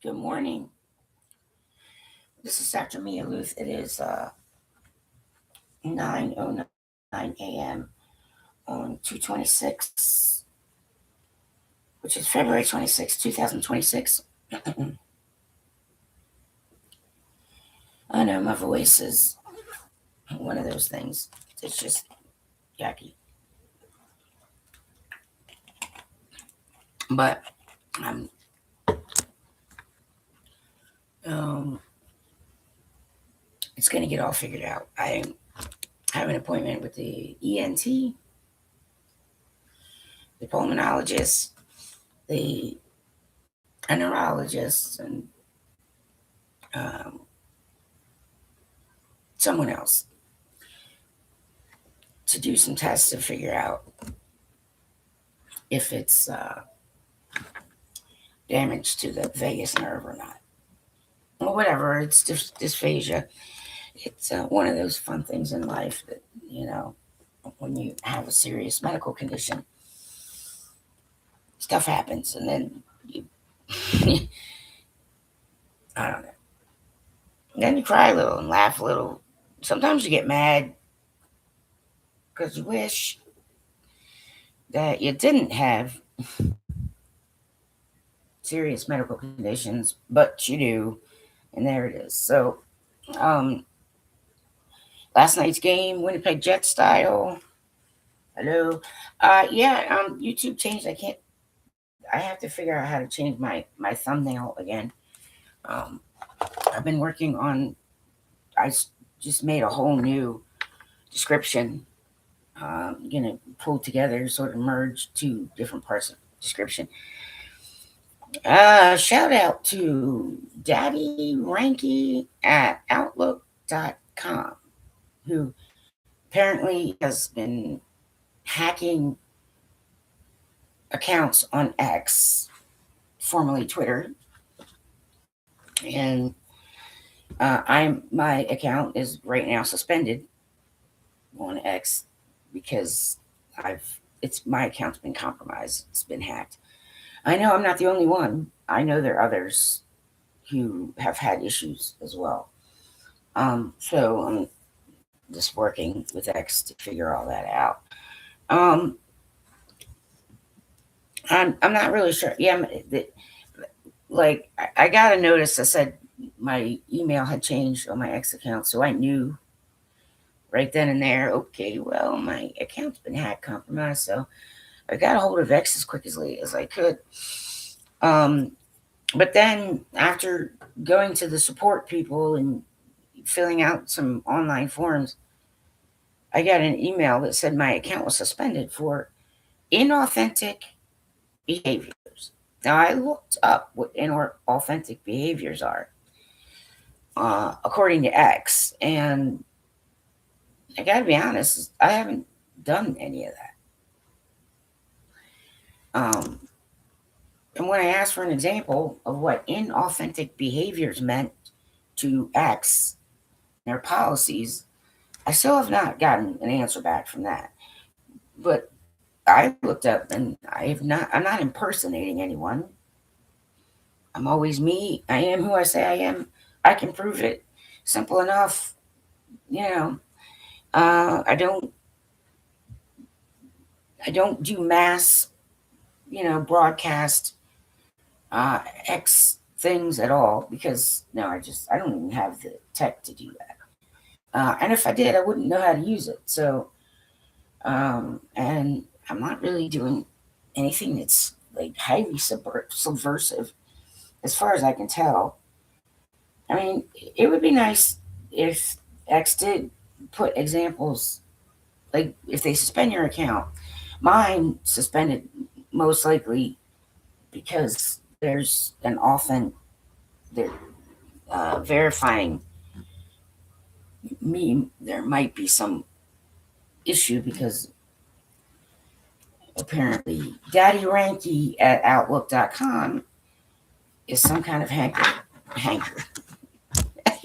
Good morning. This is Dr. Mia Lueth. It is 9:09 a.m. on 2/26, which is February 26, 2026. I know my voice is one of those things. It's just yucky. But I'm it's going to get all figured out. I have an appointment with the ENT, the pulmonologist, the neurologist, and um, someone else to do some tests to figure out if it's damage to the vagus nerve or not. Or whatever, it's dysphagia. It's one of those fun things in life that, when you have a serious medical condition, stuff happens and then you, I don't know. And then you cry a little and laugh a little. Sometimes you get mad because you wish that you didn't have serious medical conditions, but you do, and there it is. So, um, last night's game, Winnipeg Jets style. Hello. YouTube changed. I have to figure out how to change my thumbnail again. Um, I've been working on, just made a whole new description. Gonna pull together, sort of merge two different parts of description. Shout out to Daddy Ranky at Outlook.com, who apparently has been hacking accounts on X, formerly Twitter, and my account is right now suspended on X because my account's been compromised. It's been hacked. I know I'm not the only one. I know there are others who have had issues as well. So I'm just working with X to figure all that out. I'm not really sure. Yeah, like I got a notice that said my email had changed on my X account, so I knew right then and there. Okay, well, my account's been hacked, compromised, so I got a hold of X as quick as I could. But then after going to the support people and filling out some online forms, I got an email that said my account was suspended for inauthentic behaviors. Now, I looked up what inauthentic behaviors are, according to X, and I gotta be honest, I haven't done any of that. And when I asked for an example of what inauthentic behaviors meant to X, their policies, I still have not gotten an answer back from that. But I looked up and I'm not impersonating anyone. I'm always me. I am who I say I am. I can prove it. Simple enough. You know, I don't do mass, broadcast X things at all because no, I don't even have the tech to do that. And if I did, I wouldn't know how to use it. So, and I'm not really doing anything that's like highly subversive, as far as I can tell. I mean, it would be nice if X did put examples, like if they suspend your account. Mine suspended most likely because there's an often they're verifying me. There might be some issue because apparently Daddy Ranky at Outlook.com is some kind of hanker.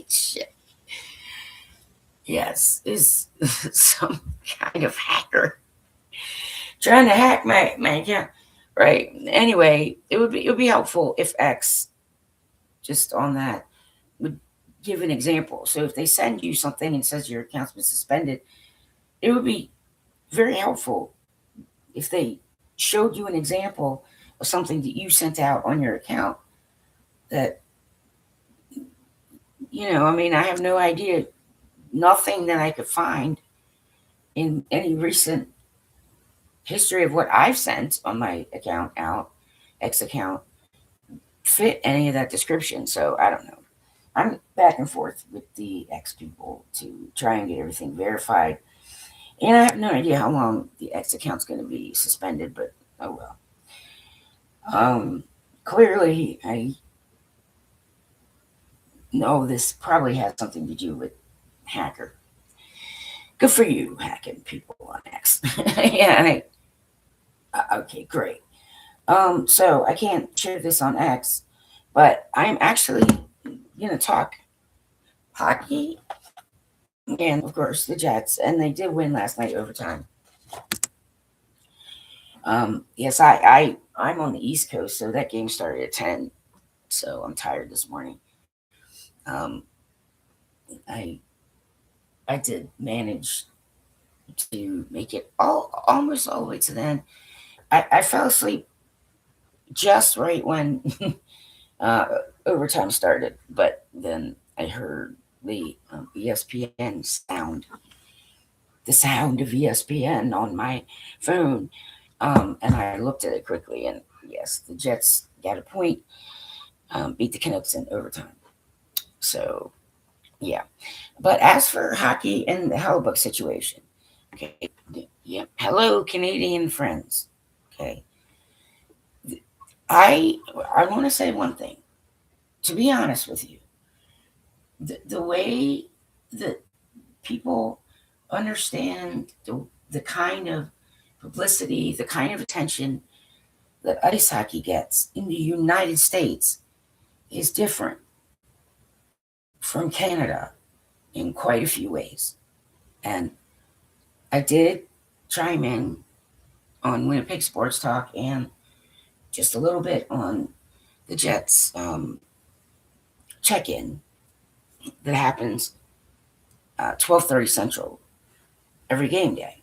Shit. Yes, is some kind of hacker trying to hack my account. Right. Anyway, it would be helpful if X just on that would give an example. So if they send you something and says your account's been suspended, it would be very helpful if they showed you an example of something that you sent out on your account that, I mean, I have no idea, nothing that I could find in any recent history of what I've sent on my account out, X account, fit any of that description. So I don't know. I'm back and forth with the X people to try and get everything verified. And I have no idea how long the X account's going to be suspended, but oh well. Clearly, I know this probably has something to do with hacker. Good for you, hacking people on X. Yeah. Okay, great. So I can't share this on X, but I'm actually gonna talk hockey and of course the Jets, and they did win last night overtime. Yes, I'm on the East Coast, so that game started at 10. So I'm tired this morning. Um, I I did manage to make it almost all the way to the end. I fell asleep just right when uh, overtime started, but then I heard the ESPN sound, the sound of ESPN on my phone, and I looked at it quickly, and yes, the Jets got a point, beat the Canucks in overtime. So yeah, but as for hockey and the Hellebuyck situation, okay, yeah, hello Canadian friends, okay, I I want to say one thing. To be honest with you, the way that people understand the kind of publicity, the kind of attention that ice hockey gets in the United States is different from Canada in quite a few ways. And I did chime in on Winnipeg Sports Talk and just a little bit on the Jets check-in that happens 12:30 Central every game day.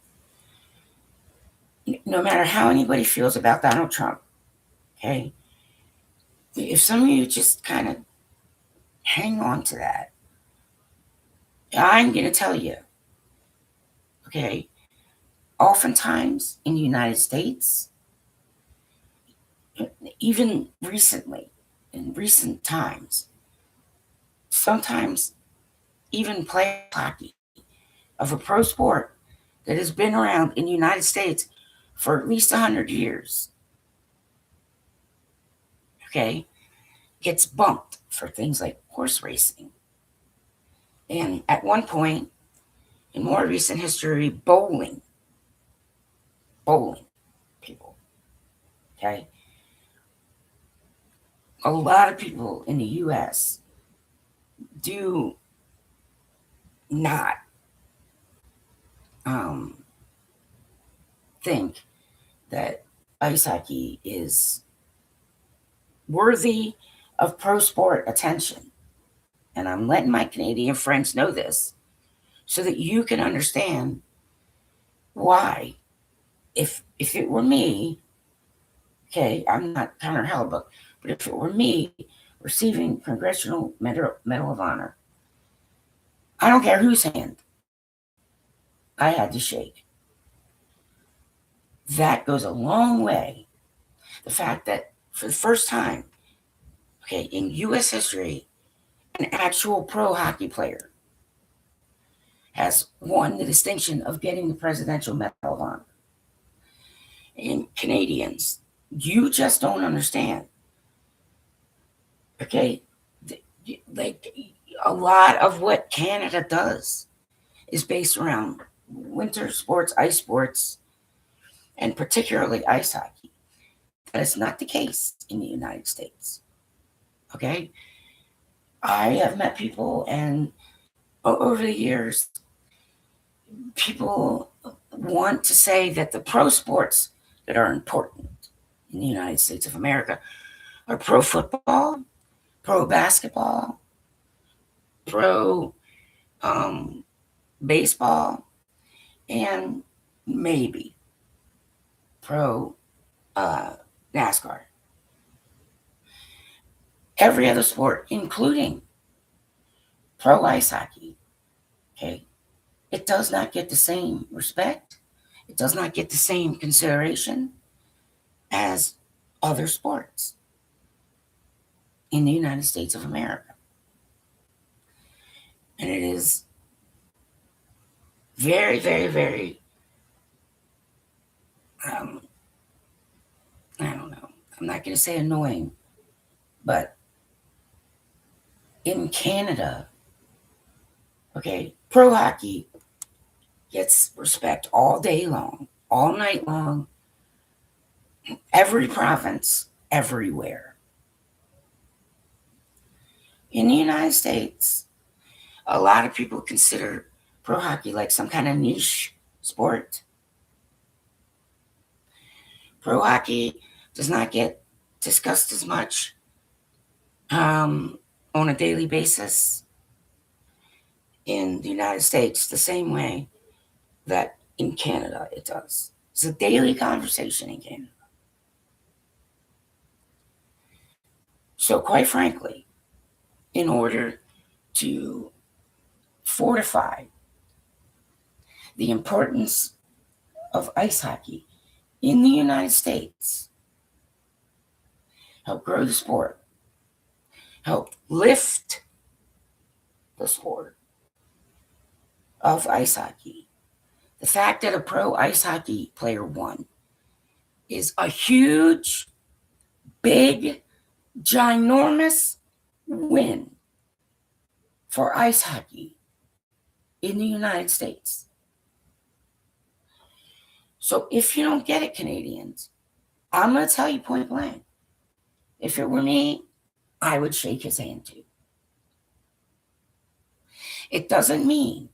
No matter how anybody feels about Donald Trump, okay, if some of you just kind of hang on to that, I'm going to tell you, okay, oftentimes in the United States, even recently, in recent times, sometimes even play hockey of a pro sport that has been around in the United States for at least 100 years, okay, gets bumped for things like horse racing. And at one point, in more recent history, bowling, people, okay? A lot of people in the US do not um, think that ice hockey is worthy of pro sport attention. And I'm letting my Canadian friends know this so that you can understand why. If it were me, okay, I'm not Connor Hellebuyck, but if it were me receiving Congressional Medal of Honor, I don't care whose hand I had to shake. That goes a long way. The fact that for the first time, okay, in U.S. history, an actual pro hockey player has won the distinction of getting the Presidential Medal of Honor. And Canadians, you just don't understand. Okay, like a lot of what Canada does is based around winter sports, ice sports, and particularly ice hockey. That is not the case in the United States. Okay, I have met people, and over the years, people want to say that the pro sports that are important in the United States of America are pro football, pro basketball, pro baseball, and maybe pro NASCAR. Every other sport, including pro ice hockey, okay, it does not get the same respect. It does not get the same consideration as other sports in the United States of America. And it is very, very, very, I don't know, I'm not going to say annoying, but in Canada, okay, pro hockey gets respect all day long, all night long, every province, everywhere. In the United States, a lot of people consider pro hockey like some kind of niche sport. Pro hockey does not get discussed as much on a daily basis in the United States, the same way that in Canada it does. It's a daily conversation in Canada. So, quite frankly, in order to fortify the importance of ice hockey in the United States, help grow the sport, help lift the sport of ice hockey. The fact that a pro ice hockey player won is a huge, big, ginormous win for ice hockey in the United States. So if you don't get it, Canadians, I'm going to tell you point blank. If it were me, I would shake his hand too. It doesn't mean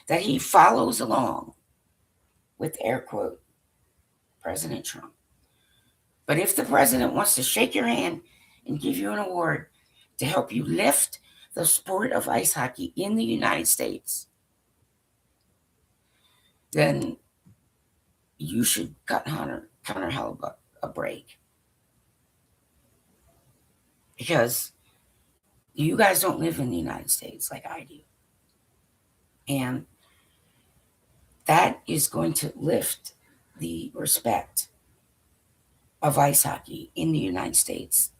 that he follows along with, air quote, President Trump. But if the president wants to shake your hand and give you an award to help you lift the sport of ice hockey in the United States, then you should cut Connor Hellebuyck a break. Because you guys don't live in the United States like I do. And that is going to lift the respect of ice hockey in the United States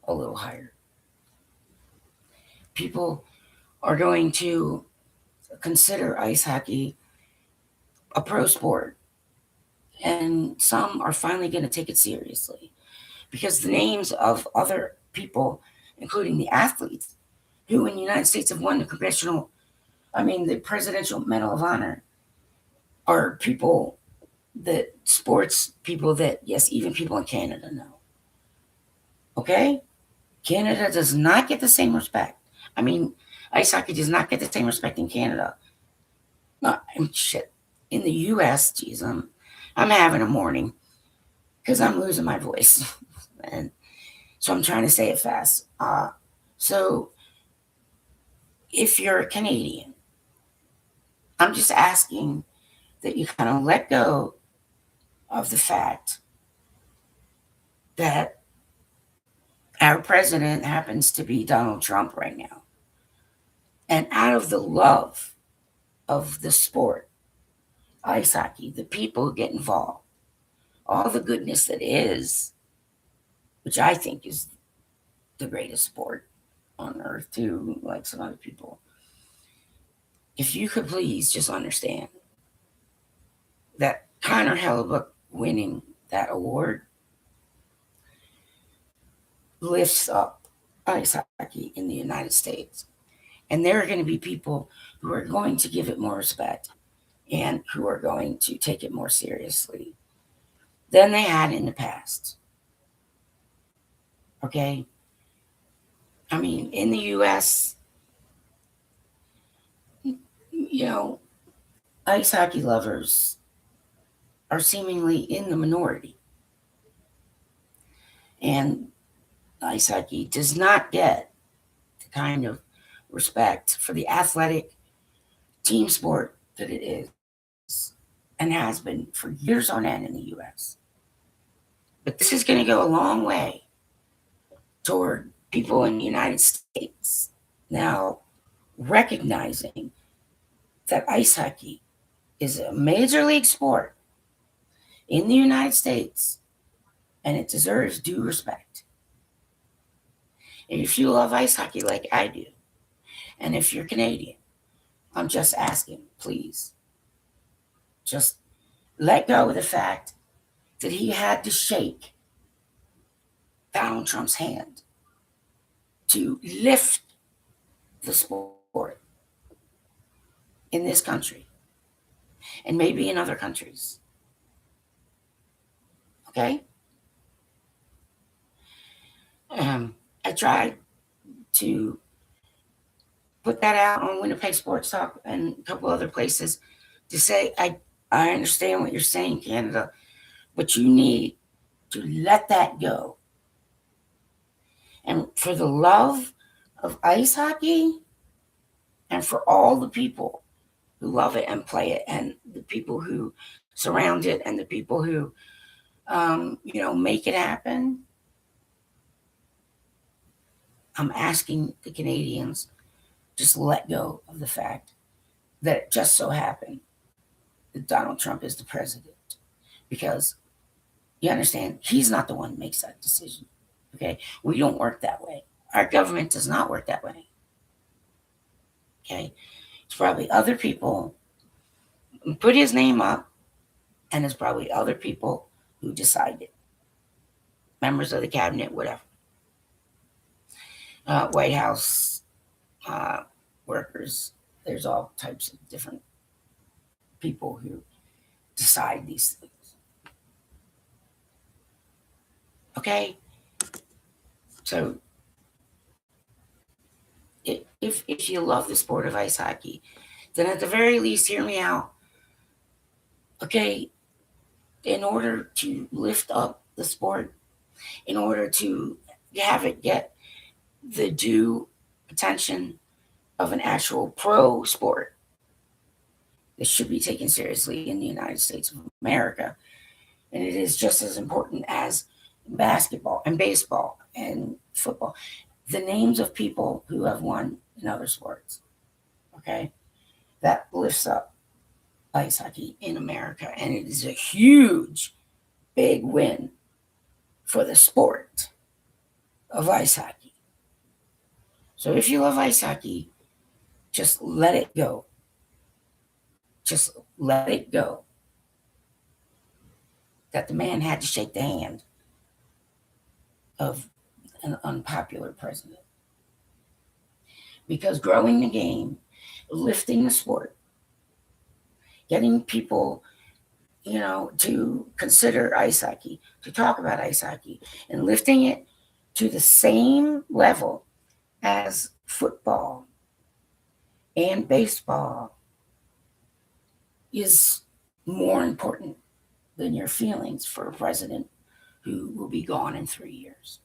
a little higher. People are going to consider ice hockey a pro sport, and some are finally going to take it seriously because the names of other people, including the athletes who in the United States have won the the Presidential Medal of Honor, are people that sports people that, yes, even people in Canada know. Okay? Canada does not get the same respect. Ice hockey does not get the same respect in Canada. In the U.S., geez, I'm having a morning because I'm losing my voice. And so I'm trying to say it fast. So if you're a Canadian, I'm just asking that you kind of let go of the fact that our president happens to be Donald Trump right now. And out of the love of the sport, ice hockey, the people who get involved, all the goodness that is, which I think is the greatest sport on earth too, like some other people. If you could please just understand that Connor Hellebuyck winning that award lifts up ice hockey in the United States. And there are going to be people who are going to give it more respect and who are going to take it more seriously than they had in the past. Okay? In the U.S., ice hockey lovers are seemingly in the minority. And ice hockey does not get the kind of respect for the athletic team sport that it is and has been for years on end in the US. But this is going to go a long way toward people in the United States now recognizing that ice hockey is a major league sport in the United States and it deserves due respect. And if you love ice hockey like I do, and if you're Canadian, I'm just asking, please, just let go of the fact that he had to shake Donald Trump's hand to lift the sport in this country and maybe in other countries. Okay? I tried to put that out on Winnipeg Sports Talk and a couple other places to say, I understand what you're saying, Canada, but you need to let that go. And for the love of ice hockey and for all the people who love it and play it and the people who surround it and the people who, make it happen, I'm asking the Canadians just let go of the fact that it just so happened that Donald Trump is the president. Because you understand, he's not the one who makes that decision. Okay? We don't work that way. Our government does not work that way. Okay? It's probably other people who put his name up, and it's probably other people who decided. Members of the cabinet, whatever. White House workers. There's all types of different people who decide these things. Okay? So, if you love the sport of ice hockey, then at the very least, hear me out. Okay? In order to lift up the sport, in order to have it get the due attention of an actual pro sport that should be taken seriously in the United States of America. And it is just as important as basketball and baseball and football. The names of people who have won in other sports, okay? That lifts up ice hockey in America. And it is a huge, big win for the sport of ice hockey. So if you love ice hockey, just let it go. Just let it go. That the man had to shake the hand of an unpopular president. Because growing the game, lifting the sport, getting people, to consider ice hockey, to talk about ice hockey, and lifting it to the same level as football and baseball is more important than your feelings for a president who will be gone in 3 years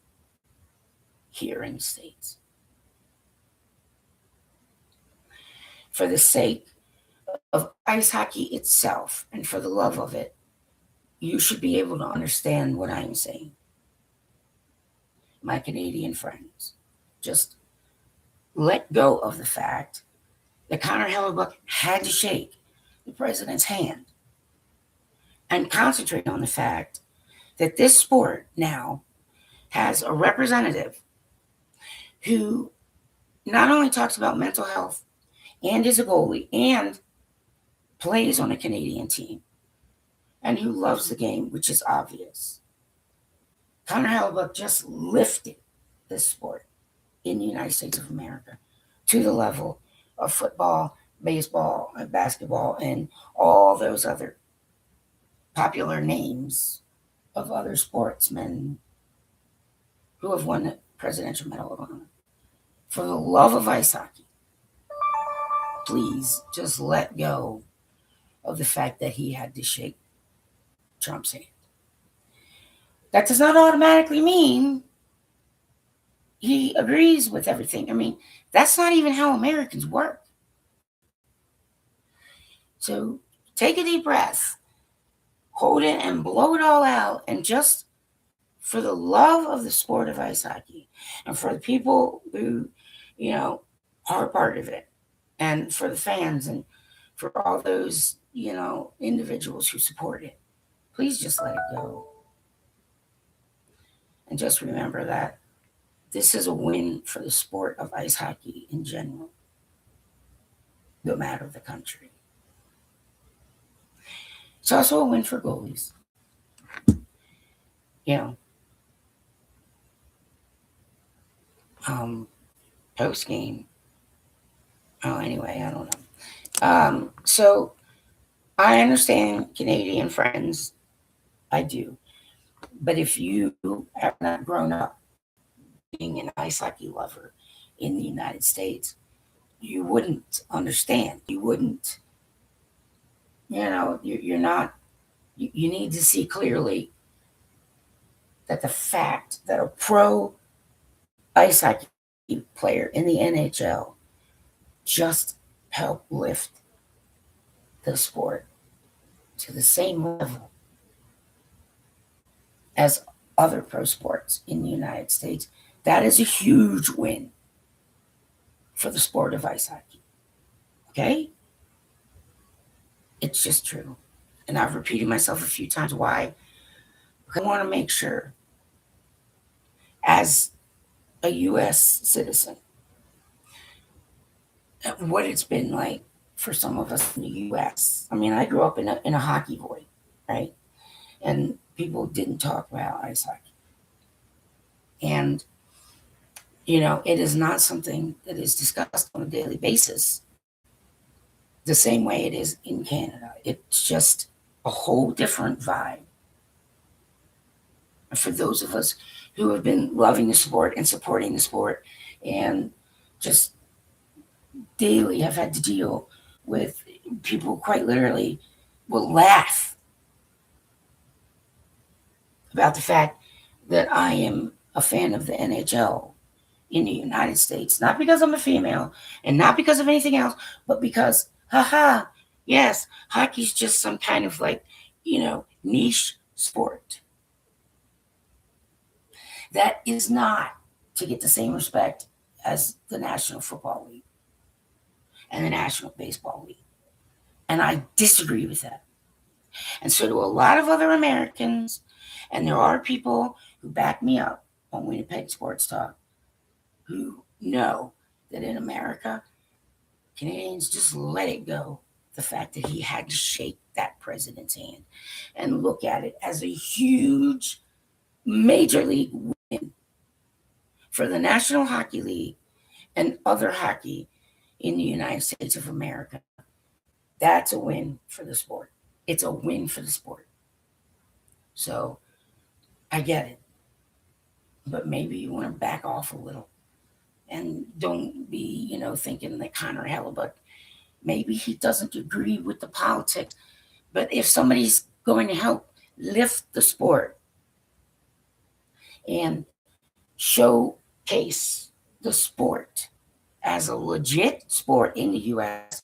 here in the States. For the sake of ice hockey itself and for the love of it, you should be able to understand what I'm saying. My Canadian friends, just let go of the fact that Connor Hellebuyck had to shake the president's hand and concentrate on the fact that this sport now has a representative who not only talks about mental health and is a goalie and plays on a Canadian team and who loves the game, which is obvious. Connor Hellebuyck just lifted this sport in the United States of America to the level of football, baseball, and basketball, and all those other popular names of other sportsmen who have won the Presidential Medal of Honor. For the love of ice hockey, please just let go of the fact that he had to shake Trump's hand. That does not automatically mean he agrees with everything. I mean, that's not even how Americans work. So take a deep breath, hold it, and blow it all out. And just for the love of the sport of ice hockey, and for the people who, are part of it, and for the fans, and for all those, individuals who support it, please just let it go. And just remember that this is a win for the sport of ice hockey in general, no matter the country. It's also a win for goalies. You know, post game. Oh, anyway, I don't know. So I understand Canadian friends. I do. But if you have not grown up being an ice hockey lover in the United States, you wouldn't understand. You wouldn't, you're not, you need to see clearly that the fact that a pro ice hockey player in the NHL just helped lift the sport to the same level as other pro sports in the United States. That is a huge win for the sport of ice hockey. Okay? It's just true. And I've repeated myself a few times why. I want to make sure, as a U.S. citizen, what it's been like for some of us in the U.S. I mean, I grew up in a hockey void, right? And people didn't talk about ice hockey. And, it is not something that is discussed on a daily basis the same way it is in Canada. It's just a whole different vibe. And for those of us who have been loving the sport and supporting the sport and just daily have had to deal with people quite literally will laugh about the fact that I am a fan of the NHL in the United States, not because I'm a female and not because of anything else, but because, haha, yes, hockey's just some kind of like, niche sport. That is not to get the same respect as the National Football League and the National Baseball League. And I disagree with that. And so do a lot of other Americans. And there are people who back me up on Winnipeg Sports Talk who know that in America, Canadians just let it go. The fact that he had to shake that president's hand and look at it as a huge major league win for the National Hockey League and other hockey in the United States of America. That's a win for the sport. It's a win for the sport. So I get it. But maybe you want to back off a little and don't be, thinking that Connor Hellebuyck, maybe he doesn't agree with the politics. But if somebody's going to help lift the sport and showcase the sport as a legit sport in the US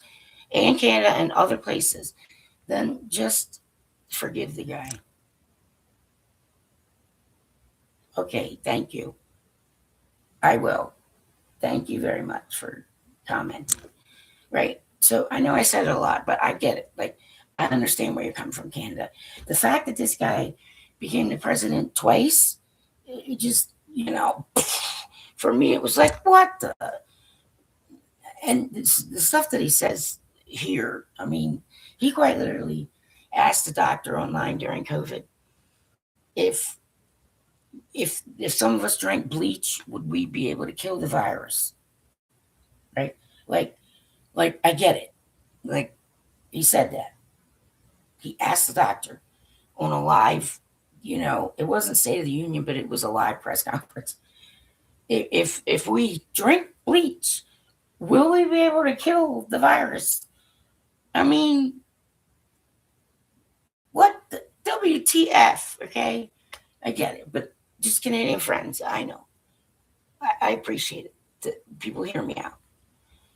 and Canada and other places, then just forgive the guy. Okay, thank you. I will. Thank you very much for commenting. Right. So I know I said it a lot, but I get it. Like, I understand where you're coming from, Canada. The fact that this guy became the president twice, it just, for me, it was like, what the? And the stuff that he says here, I mean, he quite literally asked the doctor online during COVID if some of us drank bleach, would we be able to kill the virus? Right? Like I get it. Like, he said that. He asked the doctor on a live, it wasn't State of the Union, but it was a live press conference. If we drink bleach, will we be able to kill the virus? I mean, what the WTF? Okay, I get it, but just Canadian friends, I know. I appreciate it that people hear me out.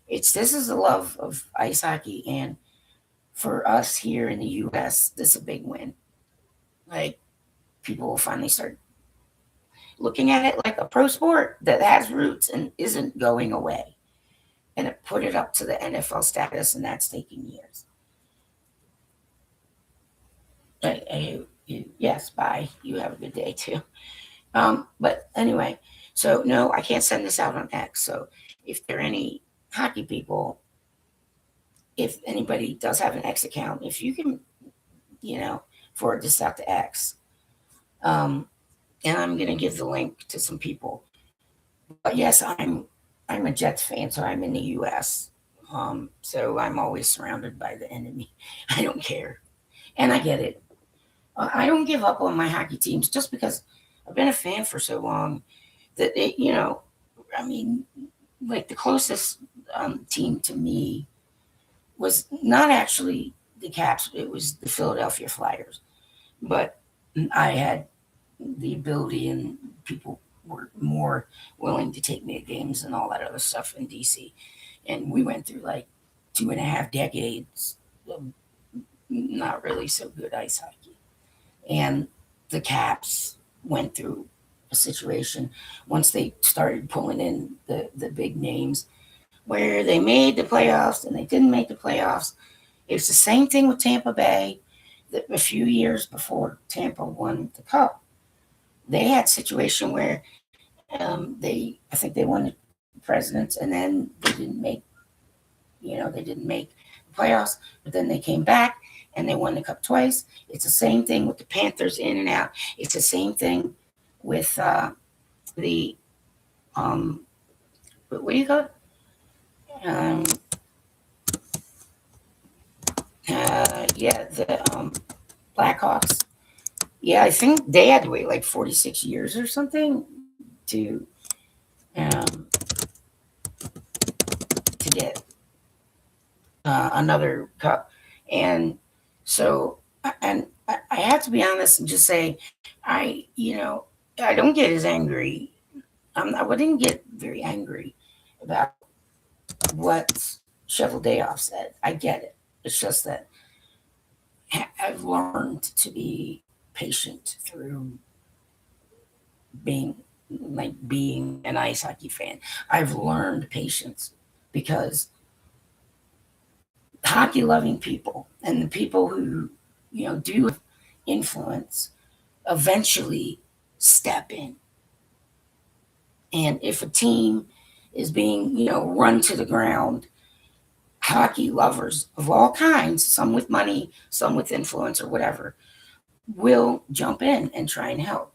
This is the love of ice hockey, and for us here in the U.S., this is a big win. Like, people will finally start looking at it like a pro sport that has roots and isn't going away, and it put it up to the NFL status, and that's taking years. Yes, bye. You have a good day too. But anyway, so no, I can't send this out on X. So if there are any hockey people, if anybody does have an X account, if you can, forward this out to X, and I'm gonna give the link to some people. But yes, I'm a Jets fan, so I'm in the U.S. So I'm always surrounded by the enemy. I don't care, and I get it. I don't give up on my hockey teams just because I've been a fan for so long that I mean, like the closest team to me was not actually the Caps; it was the Philadelphia Flyers. But I had the ability, and people were more willing to take me to games and all that other stuff in DC. And we went through like 2.5 decades of not really so good ice hockey. And the Caps went through a situation once they started pulling in the big names where they made the playoffs and they didn't make the playoffs. It was the same thing with Tampa Bay. That a few years before Tampa won the cup, they had a situation where I think they won the presidents, and then they didn't make the playoffs, but then they came back and they won the cup twice. It's the same thing with the Panthers in and out. It's the same thing with the what do you call it? The Blackhawks. Yeah, I think they had to wait like 46 years or something to um, to get another cup. And so, and I have to be honest and just say, I don't get as angry. I wouldn't get very angry about what Shovel Day Off said. I get it. It's just that I've learned to be patient through being being an ice hockey fan. I've learned patience because hockey loving people and the people who do influence eventually step in. And if a team is being run to the ground, hockey lovers of all kinds, some with money, some with influence or whatever, will jump in and try and help.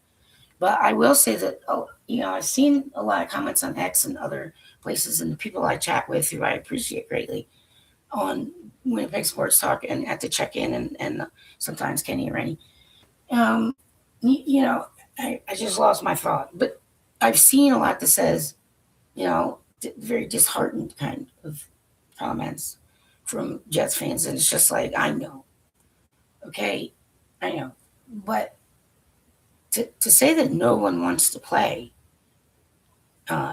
But I will say that I've seen a lot of comments on X and other places, and the people I chat with, who I appreciate greatly, on Winnipeg Sports Talk and at the check-in, and sometimes Kenny or Rennie. I just lost my thought, but I've seen a lot that says, very disheartened kind of comments from Jets fans, and it's just like, I know, okay, I know, but to say that no one wants to play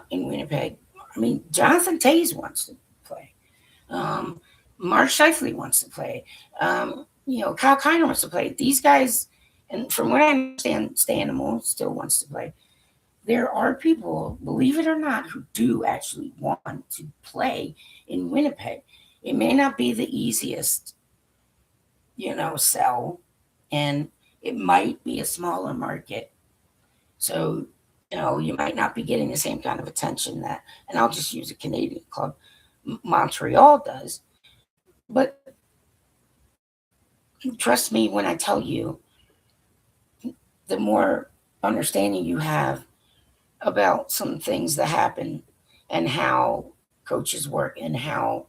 in Winnipeg, I mean, Jonathan Toews wants to play. Mark Scheifele wants to play. Kyle Kiner wants to play. These guys, and from what I understand, Stanimal still wants to play. There are people, believe it or not, who do actually want to play in Winnipeg. It may not be the easiest, sell, and it might be a smaller market. So, you might not be getting the same kind of attention that, and I'll just use a Canadian club, Montreal does. But trust me when I tell you, the more understanding you have about some things that happen and how coaches work and how,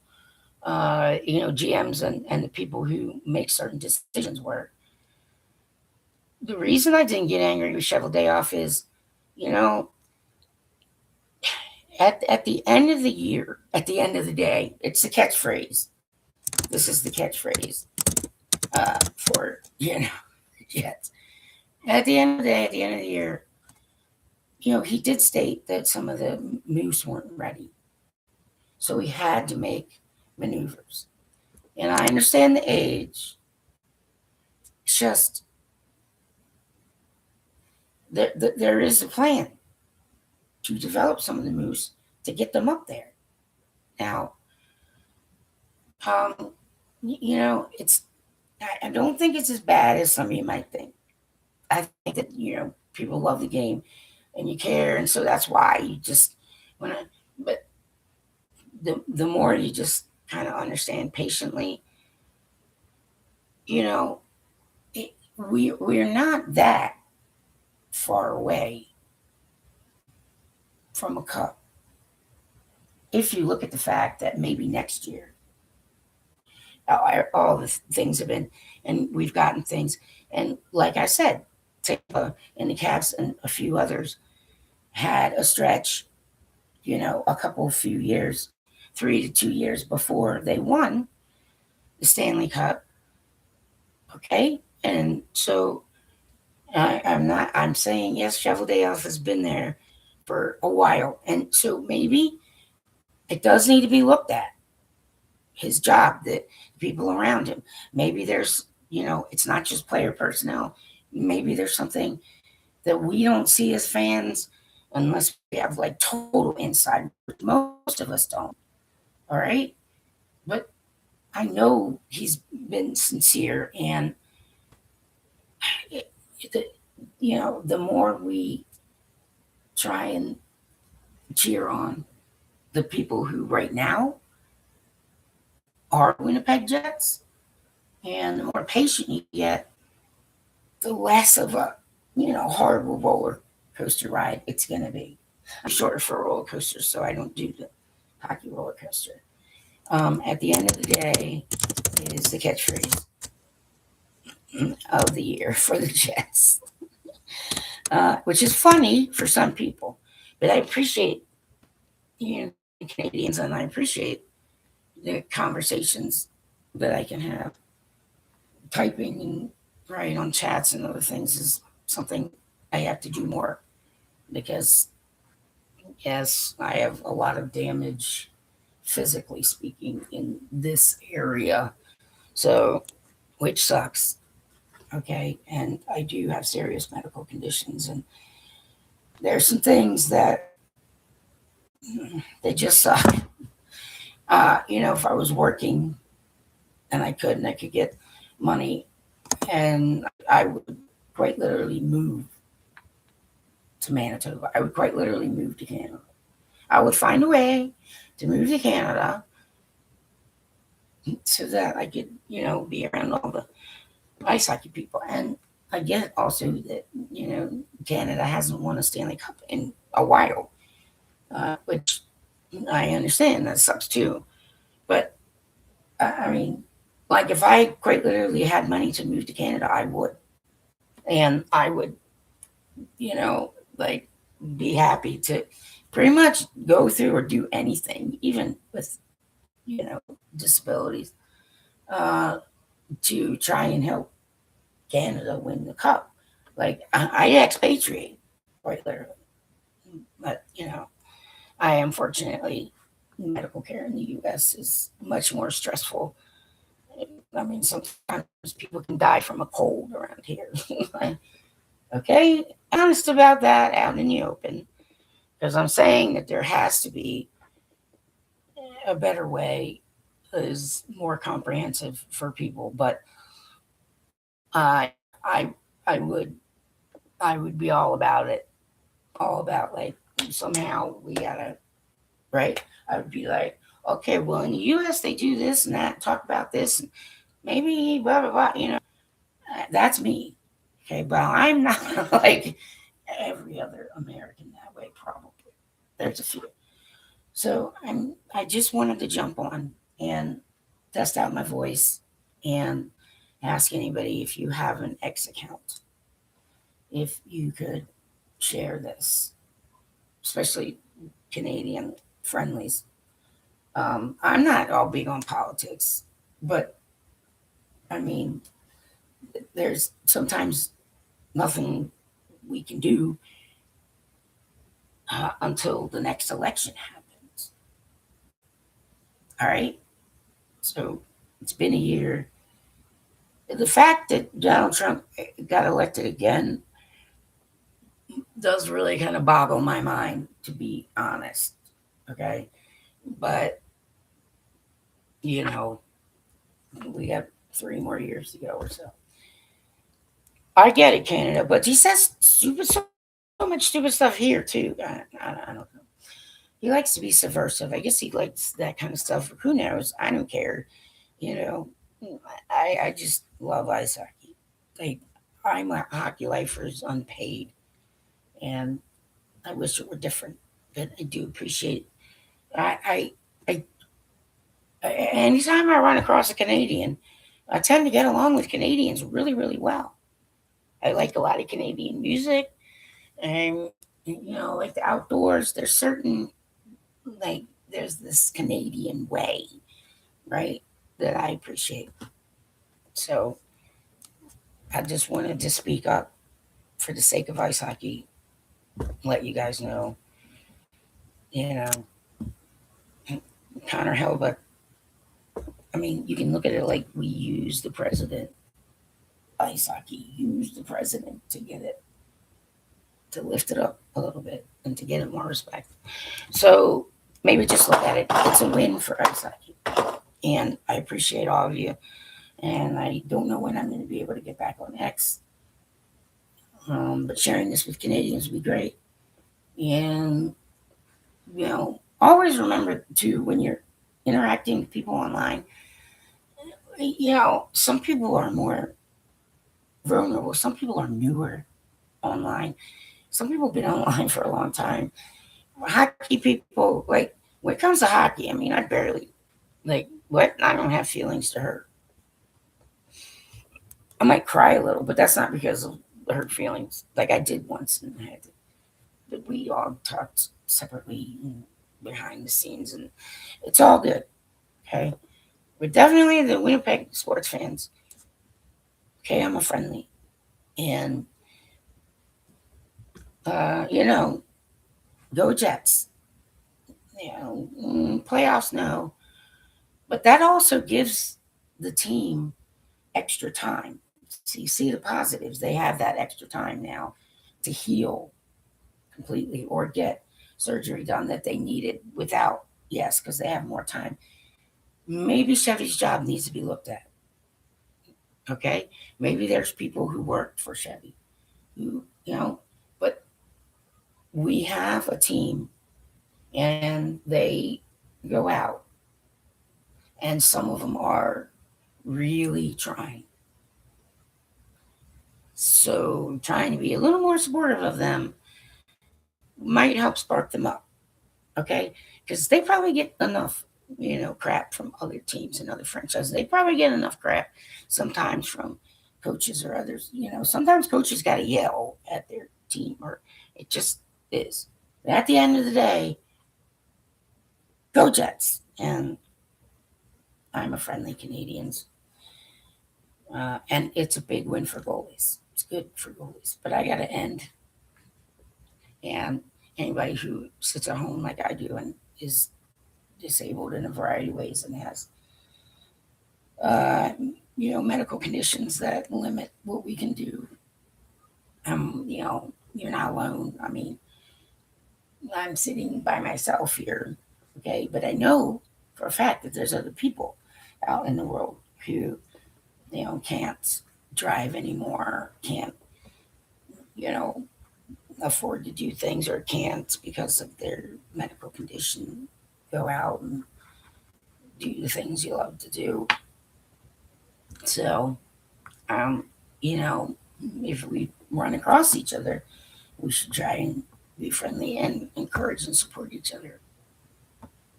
GMs and the people who make certain decisions work. The reason I didn't get angry with Shovel Day Off is, at the end of the year, at the end of the day, it's the catchphrase. This is the catchphrase for Jets. At the end of the day, at the end of the year, he did state that some of the moose weren't ready. So he had to make maneuvers. And I understand the age. It's just there is a plan to develop some of the moose to get them up there. Now, um, it's I don't think it's as bad as some of you might think. I think that people love the game and you care, and so that's why you just want to. But the more you just kind of understand patiently, you know, we're not that far away from a cup. If you look at the fact that maybe next year, all the things have been, and we've gotten things, and like I said, Tampa and the Caps and a few others had a stretch, a couple of few years, 3 to 2 years before they won the Stanley Cup. Okay, and so I'm saying yes, Cheveldayoff has been there for a while, and so maybe it does need to be looked at. His job, the people around him. Maybe there's, it's not just player personnel. Maybe there's something that we don't see as fans unless we have like total insight. Most of us don't. All right. But I know he's been sincere, and the, the more we try and cheer on the people who right now are Winnipeg Jets, and the more patient you get, the less of a horrible roller coaster ride it's going to be. I'm short for roller coasters, so I don't do the hockey roller coaster. At the end of the day, is the catchphrase of the year for the Jets, which is funny for some people, but I appreciate Canadians, and I appreciate the conversations that I can have. Typing and writing on chats and other things is something I have to do more, because yes, I have a lot of damage, physically speaking, in this area, so which sucks. Okay, and I do have serious medical conditions, and there's some things that they just suck. If I was working and I could get money, and I would quite literally move to Manitoba. I would quite literally move to Canada. I would find a way to move to Canada so that I could, be around all the ice hockey people. And I get also that, Canada hasn't won a Stanley Cup in a while, which I understand that sucks too. But I mean, like if I quite literally had money to move to Canada, I would. And I would, like be happy to pretty much go through or do anything, even with, disabilities, uh, to try and help Canada win the cup. Like I expatriate quite literally, but I unfortunately medical care in the U.S. is much more stressful. I mean, sometimes people can die from a cold around here. Okay, honest about that out in the open, because I'm saying that there has to be a better way, is more comprehensive for people. But I I I would be all about it, all about like somehow we gotta, right. I would be like, okay, well in the U.S. they do this and that, talk about this, and maybe blah blah blah. That's me. Okay, but I'm not like every other American that way. Probably there's a few. So I just wanted to jump on and test out my voice and ask anybody, if you have an X account, if you could share this, especially Canadian friendlies. I'm not all big on politics, but I mean, there's sometimes nothing we can do until the next election happens. All right. So it's been a year. The fact that Donald Trump got elected again does really kind of boggle my mind, to be honest. Okay. But, you know, we got 3 more years to go or so. I get it, Canada, but he says so much stupid stuff here, too. I don't know. He likes to be subversive. I guess he likes that kind of stuff. Who knows? I don't care. You know, I just love ice hockey. Like, I'm a hockey lifer who's unpaid, and I wish it were different, but I do appreciate. I anytime I run across a Canadian, I tend to get along with Canadians really, really well. I like a lot of Canadian music, and like the outdoors. There's certain like there's this Canadian way, right, that I appreciate. So I just wanted to speak up for the sake of ice hockey, let you guys know, you know, Connor Hellebuyck. I mean, you can look at it like we use the president. Ice hockey use the president to get it, to lift it up a little bit and to get it more respect. So maybe just look at it. It's a win for ice hockey. And I appreciate all of you. And I don't know when I'm going to be able to get back on X. But sharing this with Canadians would be great. And, always remember, too, when you're interacting with people online, some people are more vulnerable. Some people are newer online. Some people have been online for a long time. Hockey people, like, when it comes to hockey, I mean, I barely, what? I don't have feelings to hurt. I might cry a little, but that's not because of the hurt feelings, like I did once, and but we all talked separately and behind the scenes, and it's all good. Okay, we're definitely the Winnipeg sports fans. Okay, I'm a friendly, and go Jets. Playoffs, no, but that also gives the team extra time. So you see the positives. They have that extra time now to heal completely or get surgery done that they needed without, yes, because they have more time. Maybe Chevy's job needs to be looked at. Okay? Maybe there's people who work for Chevy but we have a team and they go out, and some of them are really trying. So trying to be a little more supportive of them might help spark them up. Okay? Because they probably get enough, crap from other teams and other franchises. They probably get enough crap sometimes from coaches or others. Sometimes coaches got to yell at their team, or it just is. But at the end of the day, go Jets. And I'm a friendly Canadians. And it's a big win for goalies. It's good for goalies. But I got to end. And anybody who sits at home like I do and is disabled in a variety of ways and has, medical conditions that limit what we can do. You're not alone. I mean, I'm sitting by myself here, okay? But I know for a fact that there's other people out in the world who, can't drive anymore, can't, afford to do things, or can't because of their medical condition go out and do the things you love to do. So, if we run across each other, we should try and be friendly and encourage and support each other,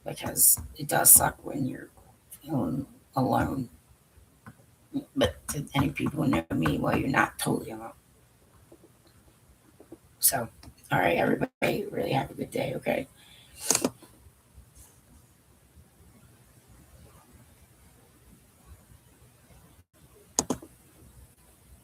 because it does suck when you're feeling alone. But to any people who know me, well, you're not totally alone. So, all right, everybody, really have a good day, okay?